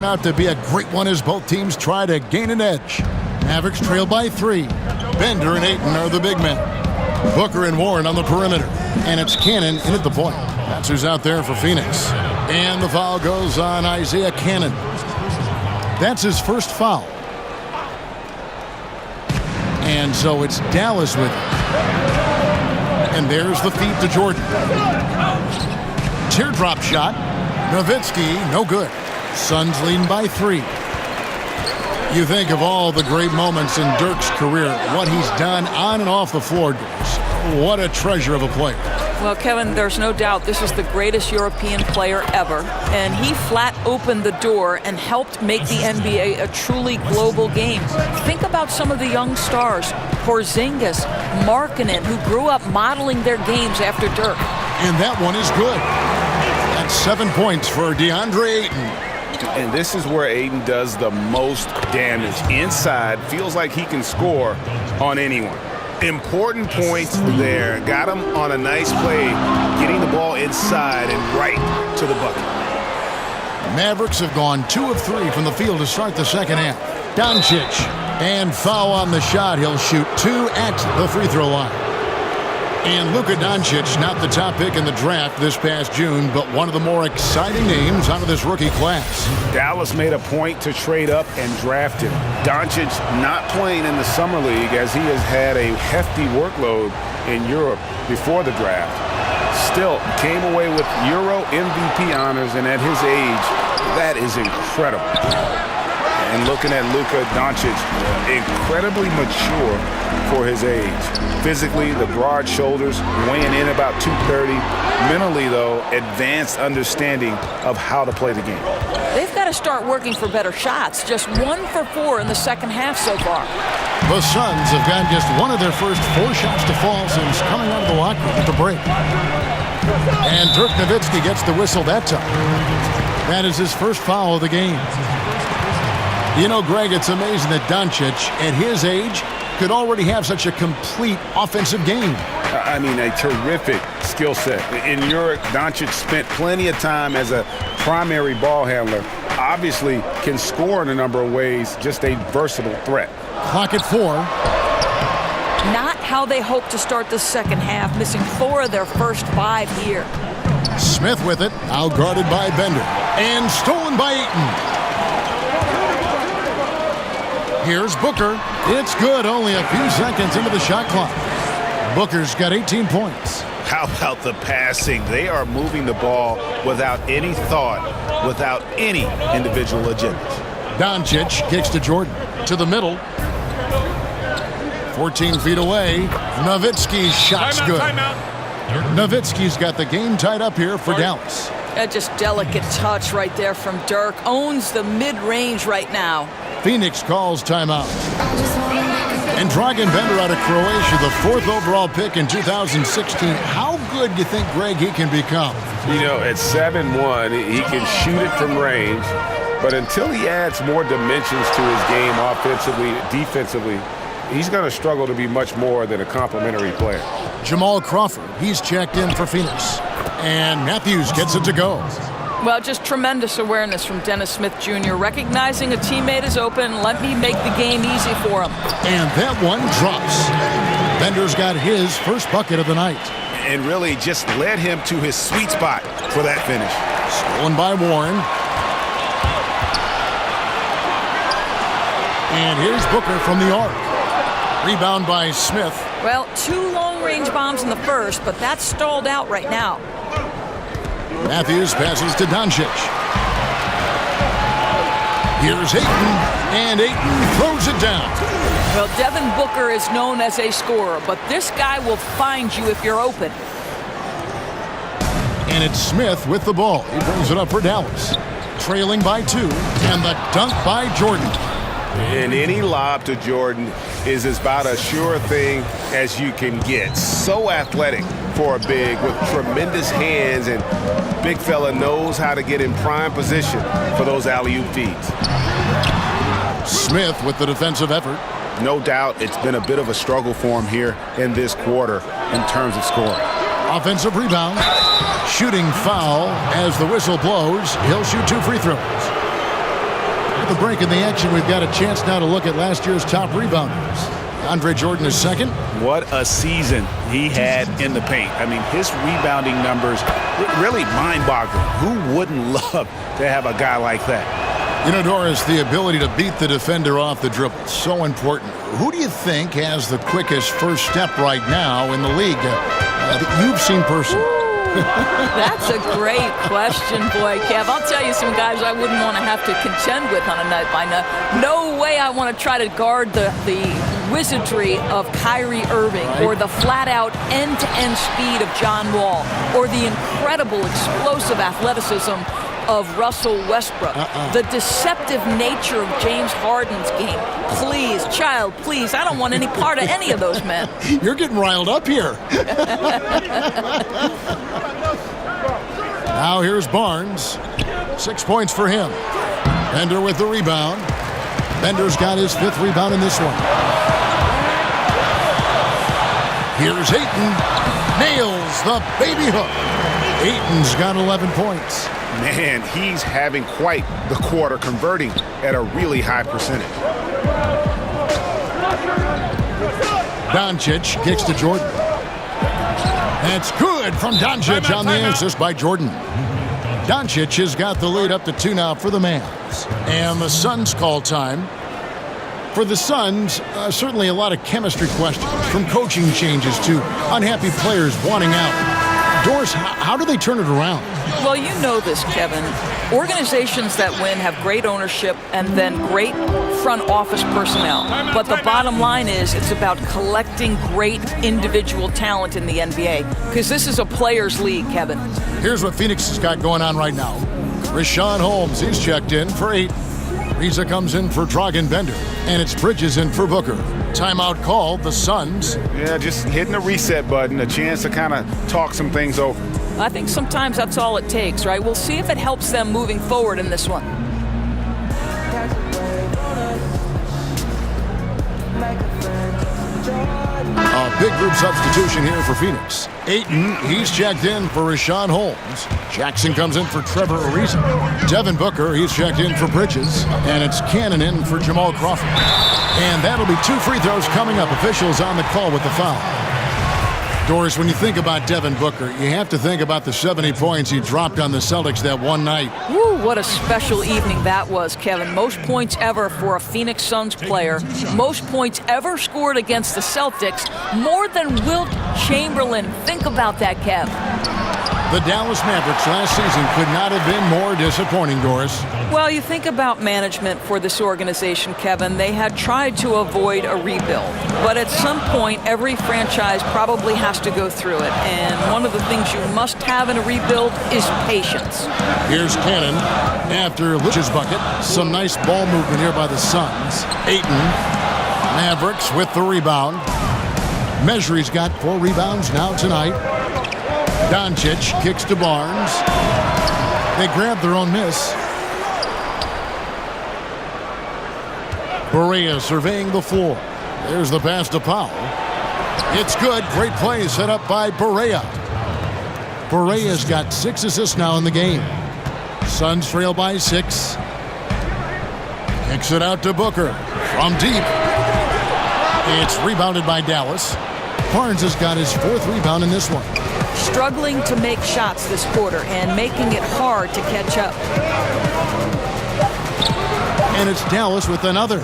Out to be a great one as both teams try to gain an edge. Mavericks trail by 3. Bender and Ayton are the big men. Booker and Warren on the perimeter. And it's Cannon in at the point. That's who's out there for Phoenix. And the foul goes on Isaiah Cannon. That's his first foul. And so it's Dallas with it. And there's the feed to Jordan. Teardrop shot. Nowitzki, no good. Suns leading by 3. You think of all the great moments in Dirk's career, what he's done on and off the floor. What a treasure of a player. Well, Kevin, there's no doubt this is the greatest European player ever. And he flat opened the door and helped make the NBA a truly global game. Think about some of the young stars, Porzingis, Markkanen, who grew up modeling their games after Dirk. And that one is good. That's 7 points for DeAndre Ayton. And this is where Ayton does the most damage. Inside, feels like he can score on anyone. Important points there. Got him on a nice play, getting the ball inside and right to the bucket. Mavericks have gone 2 of 3 from the field to start the second half. Doncic, and foul on the shot. He'll shoot 2 at the free throw line. And Luka Doncic, not the top pick in the draft this past June, but one of the more exciting names out of this rookie class. Dallas made a point to trade up and draft him. Doncic not playing in the summer league as he has had a hefty workload in Europe before the draft. Still came away with Euro MVP honors, and at his age, that is incredible. And looking at Luka Doncic, incredibly mature for his age. Physically, the broad shoulders, weighing in about 230. Mentally, though, advanced understanding of how to play the game. They've got to start working for better shots. Just 1 for 4 in the second half so far. The Suns have gotten just one of their first 4 shots to fall since coming out of the locker room at the break. And Dirk Nowitzki gets the whistle that time. That is his first foul of the game. You know, Greg, it's amazing that Doncic, at his age, could already have such a complete offensive game. I mean, a terrific skill set. In Europe, Doncic spent plenty of time as a primary ball handler. Obviously can score in a number of ways, just a versatile threat. Clock at 4. Not how they hope to start the second half, missing 4 of their first 5 here. Smith with it, out-guarded by Bender. And stolen by Ayton. Here's Booker. It's good, only a few seconds into the shot clock. Booker's got 18 points. How about the passing? They are moving the ball without any thought, without any individual agendas. Doncic kicks to Jordan. To the middle. 14 feet away. Nowitzki's shot's good. Nowitzki's got the game tied up here for Dallas. Just delicate touch right there from Dirk. Owns the mid-range right now. Phoenix calls timeout. And Dragan Bender out of Croatia, the 4th overall pick in 2016. How good do you think, Greg, he can become? You know, at 7'1", he can shoot it from range. But until he adds more dimensions to his game offensively, defensively, he's going to struggle to be much more than a complimentary player. Jamal Crawford, he's checked in for Phoenix. And Matthews gets it to go. Well, just tremendous awareness from Dennis Smith Jr. Recognizing a teammate is open, let me make the game easy for him. And that one drops. Bender's got his first bucket of the night. And really just led him to his sweet spot for that finish. Stolen by Warren. And here's Booker from the arc. Rebound by Smith. Well, 2 long-range bombs in the first, but that's stalled out right now. Matthews passes to Doncic. Here's Ayton, and Ayton throws it down. Well, Devin Booker is known as a scorer, but this guy will find you if you're open. And it's Smith with the ball. He brings it up for Dallas. Trailing by 2, and the dunk by Jordan. And any lob to Jordan is about as sure a thing as you can get. So athletic for a big with tremendous hands, and big fella knows how to get in prime position for those alley-oop feeds. Smith with the defensive effort. No doubt it's been a bit of a struggle for him here in this quarter in terms of scoring. Offensive rebound. Shooting foul as the whistle blows. He'll shoot 2 free throws. the break in the action, we've got a chance now to look at last year's top rebounders. Andre Jordan is second. What a season he had in the paint. I mean, his rebounding numbers really mind-boggling. Who wouldn't love to have a guy like that? You know, Doris, the ability to beat the defender off the dribble is so important. Who do you think has the quickest first step right now in the league that you've seen personally? That's a great question, boy, Kev. I'll tell you some guys I wouldn't want to have to contend with on a night by night. No way I want to try to guard the wizardry of Kyrie Irving, or the flat-out end-to-end speed of John Wall, or the incredible explosive athleticism of Russell Westbrook. The deceptive nature of James Harden's game. Please, child, please, I don't want any part of any of those men. You're getting riled up here. Now here's Barnes. 6 points for him. Bender with the rebound. Bender's got his 5th rebound in this one. Here's Ayton. Nails the baby hook. Ayton's got 11 points. Man, he's having quite the quarter, converting at a really high percentage. Doncic kicks to Jordan. That's good from Doncic on the assist by Jordan. Doncic has got the lead up to 2 now for the Mavs. And the Suns call time. For the Suns, certainly a lot of chemistry questions, from coaching changes to unhappy players wanting out. Doris, how do they turn it around? Well, you know this, Kevin. Organizations that win have great ownership and then great front office personnel. But the bottom line is it's about collecting great individual talent in the NBA, because this is a players' league, Kevin. Here's what Phoenix has got going on right now. Rashawn Holmes, he's checked in for 8. Reza comes in for Dragan Bender, and it's Bridges in for Booker. Timeout called, the Suns. Yeah, just hitting the reset button, a chance to kind of talk some things over. I think sometimes that's all it takes, right? We'll see if it helps them moving forward in this one. A big group substitution here for Phoenix. Ayton, he's checked in for Rashawn Holmes. Jackson comes in for Trevor Ariza. Devin Booker, he's checked in for Bridges. And it's Cannon in for Jamal Crawford. And that'll be 2 free throws coming up. Officials on the call with the foul. Doris, when you think about Devin Booker, you have to think about the 70 points he dropped on the Celtics that one night. Woo, what a special evening that was, Kevin. Most points ever for a Phoenix Suns player. Most points ever scored against the Celtics. More than Wilt Chamberlain. Think about that, Kev. The Dallas Mavericks last season could not have been more disappointing, Doris. Well, you think about management for this organization, Kevin. They had tried to avoid a rebuild. But at some point, every franchise probably has to go through it. And one of the things you must have in a rebuild is patience. Here's Cannon after Lich's bucket. Some nice ball movement here by the Suns. Ayton, Mavericks with the rebound. Mejri's got 4 rebounds now tonight. Doncic kicks to Barnes. They grab their own miss. Barea surveying the floor. There's the pass to Powell. It's good. Great play set up by Barea. Barea's got 6 assists now in the game. Suns trail by 6. Kicks it out to Booker. From deep. It's rebounded by Dallas. Barnes has got his 4th rebound in this one. Struggling to make shots this quarter and making it hard to catch up. And it's Dallas with another.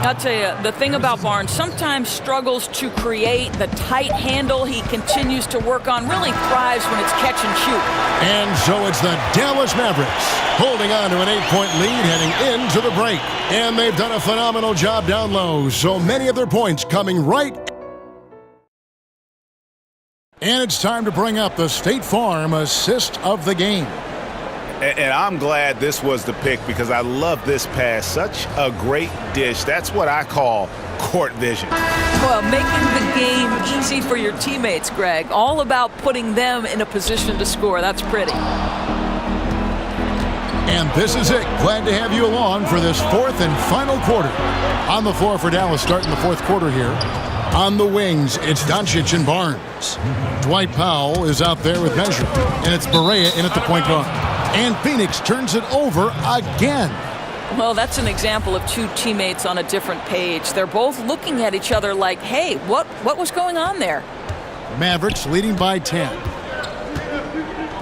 I'll tell you, the thing about Barnes, sometimes struggles to create the tight handle he continues to work on, really thrives when it's catch and shoot. And so it's the Dallas Mavericks holding on to an 8-point lead heading into the break. And they've done a phenomenal job down low. So many of their points coming right. And it's time to bring up the State Farm assist of the game. And I'm glad this was the pick, because I love this pass. Such a great dish. That's what I call court vision. Well, making the game easy for your teammates, Greg. All about putting them in a position to score. That's pretty. And this is it. Glad to have you along for this 4th and final quarter. On the floor for Dallas starting the 4th quarter here. On the wings, it's Doncic and Barnes. Dwight Powell is out there with Mejri. And it's Barea in at the point guard. And Phoenix turns it over again. Well, that's an example of two teammates on a different page. They're both looking at each other like, hey, what was going on there? Mavericks leading by 10.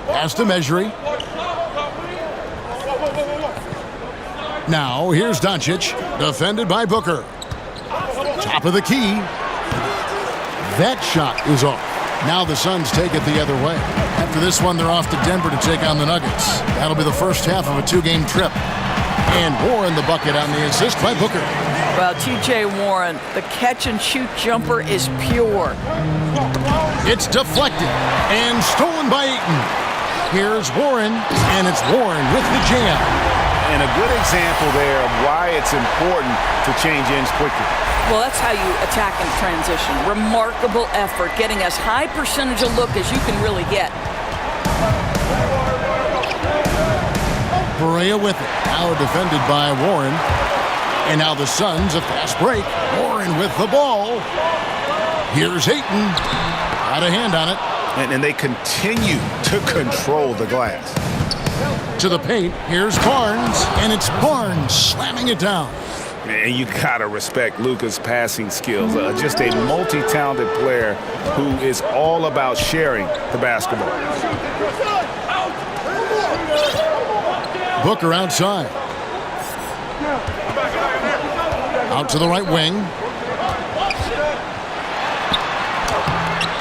Pass to Mejri. Now, here's Doncic, defended by Booker. Top of the key. That shot is off. Now the Suns take it the other way. After this one, they're off to Denver to take on the Nuggets. That'll be the first half of a two-game trip. And Warren the bucket on the assist by Booker. Well, T.J. Warren, the catch-and-shoot jumper is pure. It's deflected and stolen by Ayton. Here's Warren, and it's Warren with the jam. And a good example there of why it's important to change ends quickly. Well, that's how you attack in transition. Remarkable effort, getting as high percentage of look as you can really get. Barea with it. Now defended by Warren. And now the Suns, a fast break. Warren with the ball. Here's Ayton. Got a hand on it. And they continue to control the glass. To the paint. Here's Barnes. And it's Barnes slamming it down. And you gotta respect Luka's passing skills. Just a multi-talented player who is all about sharing the basketball. Booker outside. Out to the right wing.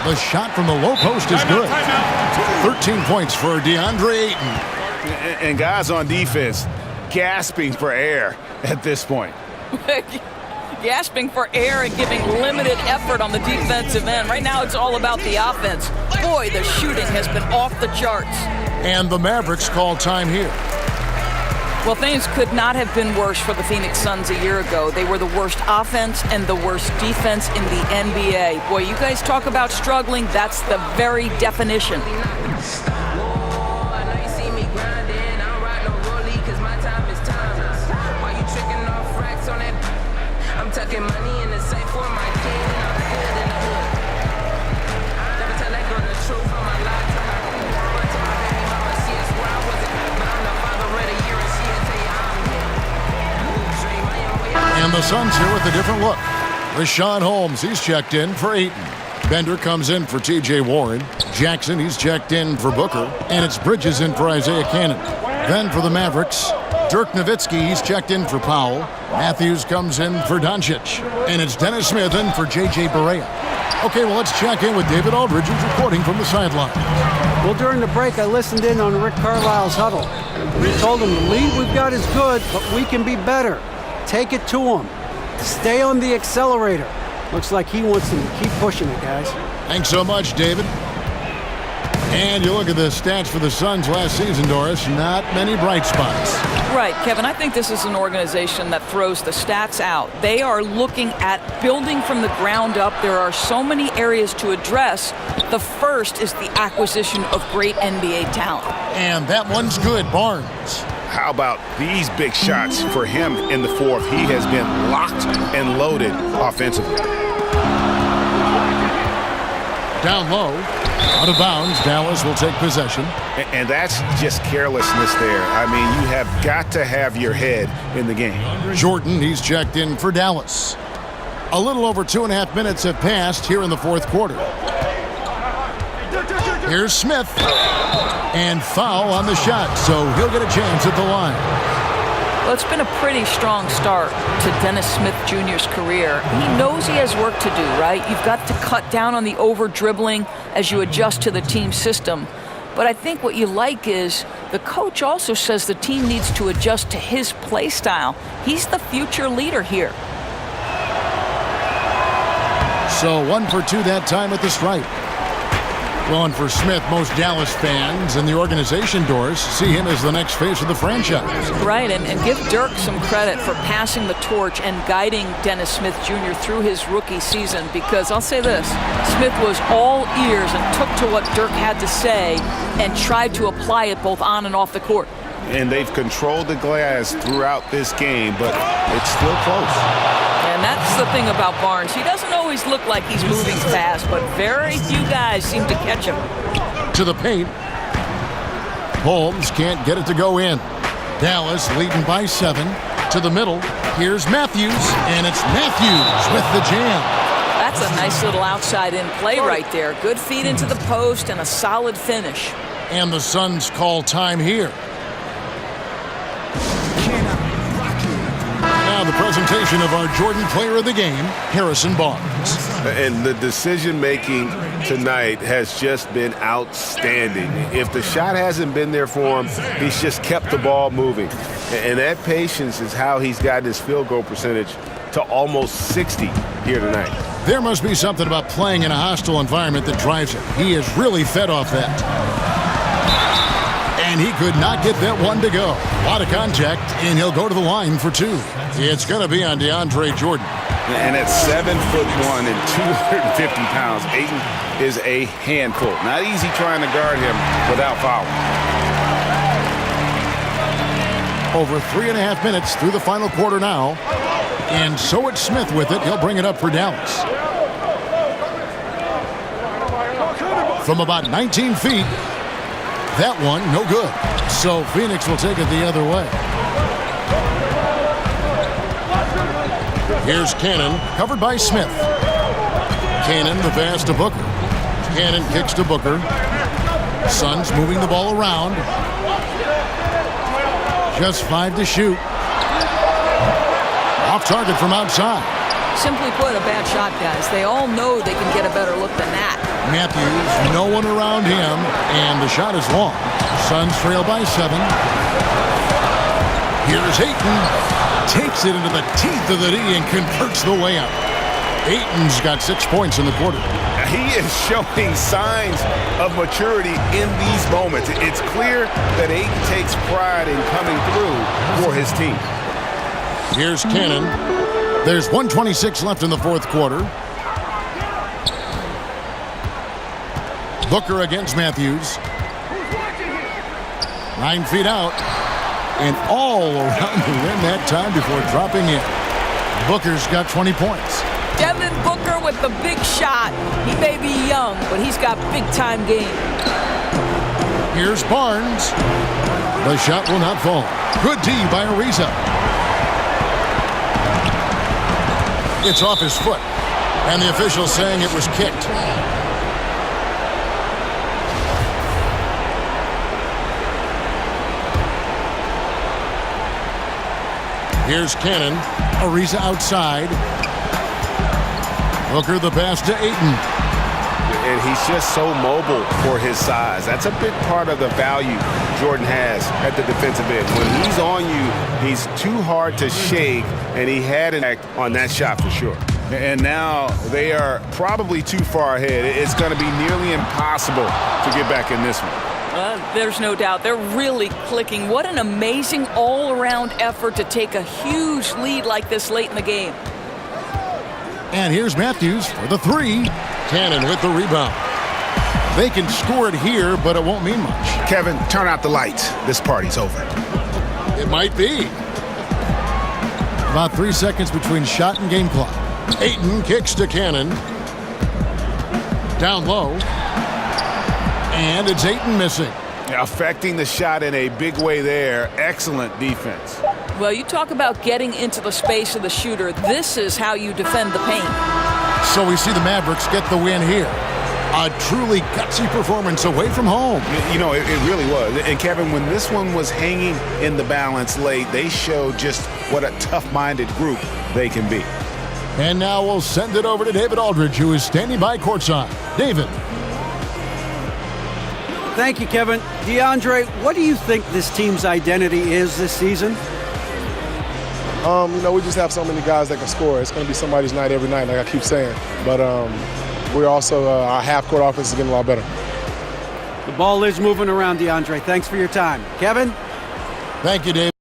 The shot from the low post is good. 13 points for DeAndre Ayton. And guys on defense gasping for air at this point. Gasping for air and giving limited effort on the defensive end. Right now it's all about the offense. Boy, the shooting has been off the charts. And the Mavericks call time here. Well, things could not have been worse for the Phoenix Suns a year ago. They were the worst offense and the worst defense in the NBA. Boy, you guys talk about struggling. That's the very definition. And the Suns here with a different look. Rashawn Holmes, he's checked in for Ayton. Bender comes in for T.J. Warren. Jackson, he's checked in for Booker. And it's Bridges in for Isaiah Cannon. Then for the Mavericks, Dirk Nowitzki, he's checked in for Powell. Matthews comes in for Doncic. And it's Dennis Smith in for J.J. Barea. Okay, well, let's check in with David Aldridge, who's reporting from the sideline. Well, during the break, I listened in on Rick Carlisle's huddle. We told him the lead we've got is good, but we can be better. Take it to him. Stay on the accelerator. Looks like he wants them to keep pushing it, guys. Thanks so much, David. And you look at the stats for the Suns last season, Doris. Not many bright spots. Right, Kevin. I think this is an organization that throws the stats out. They are looking at building from the ground up. There are so many areas to address. The first is the acquisition of great NBA talent. And that one's good, Barnes. How about these big shots for him in the fourth? He has been locked and loaded offensively. Down low, out of bounds. Dallas will take possession. And that's just carelessness there. I mean, you have got to have your head in the game. Jordan, he's checked in for Dallas. A little over 2.5 minutes have passed here in the fourth quarter. Here's Smith. And foul on the shot, so he'll get a chance at the line. Well, it's been a pretty strong start to Dennis Smith Jr.'s career. He knows he has work to do, right? You've got to cut down on the over-dribbling as you adjust to the team system. But I think what you like is the coach also says the team needs to adjust to his play style. He's the future leader here. So 1 for 2 that time at the stripe. Well, and for Smith, most Dallas fans and the organization, Doris, see him as the next face of the franchise. Right, and give Dirk some credit for passing the torch and guiding Dennis Smith Jr. through his rookie season, because I'll say this, Smith was all ears and took to what Dirk had to say and tried to apply it both on and off the court. And they've controlled the glass throughout this game, but it's still close. And that's the thing about Barnes. He doesn't always look like he's moving fast, but very few guys seem to catch him. To the paint. Holmes can't get it to go in. Dallas leading by 7. To the middle. Here's Matthews, and it's Matthews with the jam. That's a nice little outside-in play right there. Good feed into the post and a solid finish. And the Suns call time here. Now the presentation of our Jordan Player of the Game, Harrison Barnes. And the decision-making tonight has just been outstanding. If the shot hasn't been there for him, he's just kept the ball moving. And that patience is how he's gotten his field goal percentage to almost 60 here tonight. There must be something about playing in a hostile environment that drives him. He is really fed off that. And he could not get that one to go. A lot of contact, and he'll go to the line for two. It's going to be on DeAndre Jordan. And at 7'1" and 250 pounds, Ayton is a handful. Not easy trying to guard him without fouling. Over 3.5 minutes through the final quarter now. And so it's Smith with it. He'll bring it up for Dallas. From about 19 feet. That one, no good. So Phoenix will take it the other way. Here's Cannon, covered by Smith. Cannon, the pass to Booker. Cannon kicks to Booker. Suns moving the ball around. Just 5 to shoot. Off target from outside. Simply put, a bad shot, guys. They all know they can get a better look than that. Matthews, no one around him, and the shot is long. Suns trail by 7. Here's Ayton. Takes it into the teeth of the D and converts the layup. Ayton's got 6 points in the quarter. He is showing signs of maturity in these moments. It's clear that Ayton takes pride in coming through for his team. Here's Cannon. There's 1:26 left in the fourth quarter. Booker against Matthews. 9 feet out. And all around the rim that time before dropping in. Booker's got 20 points. Devin Booker with the big shot. He may be young, but he's got big-time game. Here's Barnes. The shot will not fall. Good D by Ariza. It's off his foot. And the official saying it was kicked. Here's Cannon. Ariza outside. Booker the pass to Ayton. And he's just so mobile for his size. That's a big part of the value Jordan has at the defensive end. When he's on you, he's too hard to shake, and he had an act on that shot for sure. And now they are probably too far ahead. It's going to be nearly impossible to get back in this one. There's no doubt. They're really clicking. What an amazing all-around effort to take a huge lead like this late in the game. And here's Matthews for the 3. Cannon with the rebound. They can score it here, but it won't mean much. Kevin, turn out the lights. This party's over. It might be. About 3 seconds between shot and game clock. Ayton kicks to Cannon. Down low. And it's Ayton missing. Affecting the shot in a big way there. Excellent defense. Well, you talk about getting into the space of the shooter. This is how you defend the paint. So we see the Mavericks get the win here. A truly gutsy performance away from home. You know, it really was. And Kevin, when this one was hanging in the balance late, they showed just what a tough-minded group they can be. And now we'll send it over to David Aldridge, who is standing by courtside. David. Thank you, Kevin. DeAndre, what do you think this team's identity is this season? We just have so many guys that can score. It's going to be somebody's night every night, like I keep saying. But we're also, our half-court offense is getting a lot better. The ball is moving around, DeAndre. Thanks for your time. Kevin? Thank you, David.